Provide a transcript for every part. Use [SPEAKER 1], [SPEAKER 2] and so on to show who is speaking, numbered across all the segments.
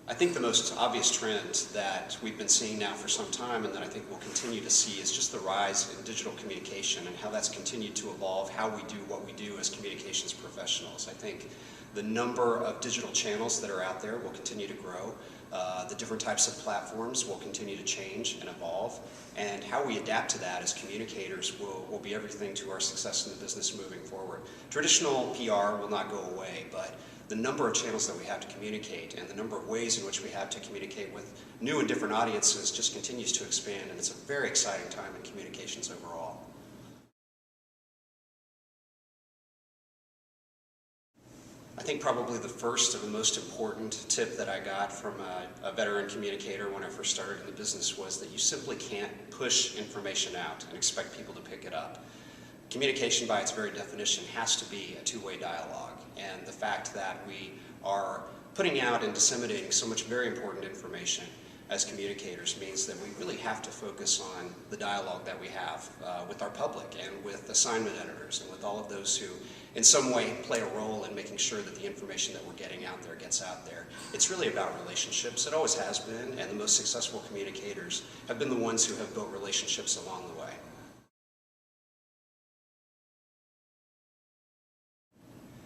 [SPEAKER 1] I think the most obvious trend that we've been seeing now for some time, and that I think we'll continue to see, is just the rise in digital communication and how that's continued to evolve how we do what we do as communications professionals. I think the number of digital channels that are out there will continue to grow. The different types of platforms will continue to change and evolve, and how we adapt to that as communicators will be everything to our success in the business moving forward. Traditional PR will not go away, but the number of channels that we have to communicate and the number of ways in which we have to communicate with new and different audiences just continues to expand, and it's a very exciting time in communications overall. I think probably the first and the most important tip that I got from a veteran communicator when I first started in the business was that you simply can't push information out and expect people to pick it up. Communication by its very definition has to be a two-way dialogue, and the fact that we are putting out and disseminating so much very important information as communicators means that we really have to focus on the dialogue that we have with our public and with assignment editors and with all of those who in some way play a role in making sure that the information that we're getting out there gets out there. It's really about relationships. It always has been, and the most successful communicators have been the ones who have built relationships along the way.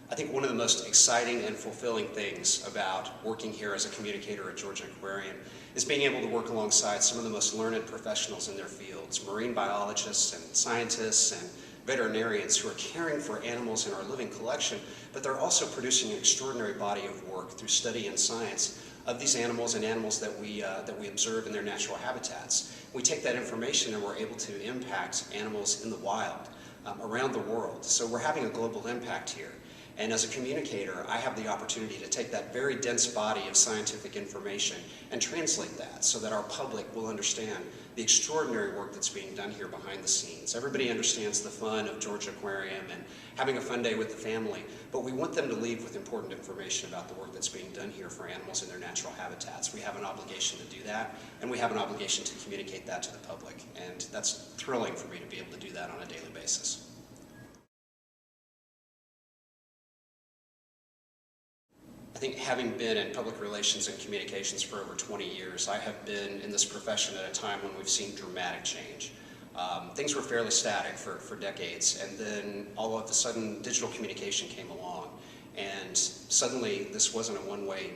[SPEAKER 1] I think one of the most exciting and fulfilling things about working here as a communicator at Georgia Aquarium is being able to work alongside some of the most learned professionals in their fields, marine biologists and scientists and veterinarians who are caring for animals in our living collection, but they're also producing an extraordinary body of work through study and science of these animals and animals that we observe in their natural habitats. We take that information and we're able to impact animals in the wild around the world. So we're having a global impact here. And as a communicator, I have the opportunity to take that very dense body of scientific information and translate that so that our public will understand the extraordinary work that's being done here behind the scenes. Everybody understands the fun of Georgia Aquarium and having a fun day with the family, but we want them to leave with important information about the work that's being done here for animals in their natural habitats. We have an obligation to do that, and we have an obligation to communicate that to the public, and that's thrilling for me to be able to do that on a daily basis. I think having been in public relations and communications for over 20 years, I have been in this profession at a time when we've seen dramatic change. Things were fairly static for decades, and then all of a sudden digital communication came along, and suddenly this wasn't a one-way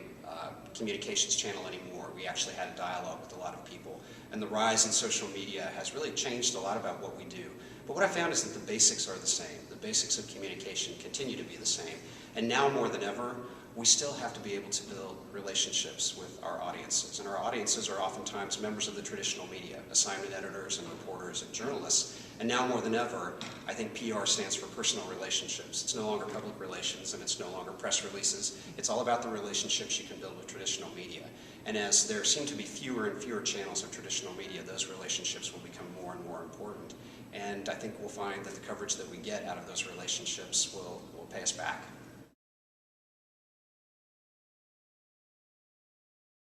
[SPEAKER 1] communications channel anymore. We actually had a dialogue with a lot of people, and the rise in social media has really changed a lot about what we do. But what I found is that the basics are the same. The basics of communication continue to be the same, and now more than ever, we still have to be able to build relationships with our audiences. And our audiences are oftentimes members of the traditional media, assignment editors and reporters and journalists. And now more than ever, I think PR stands for personal relationships. It's no longer public relations and it's no longer press releases. It's all about the relationships you can build with traditional media. And as there seem to be fewer and fewer channels of traditional media, those relationships will become more and more important. And I think we'll find that the coverage that we get out of those relationships will pay us back.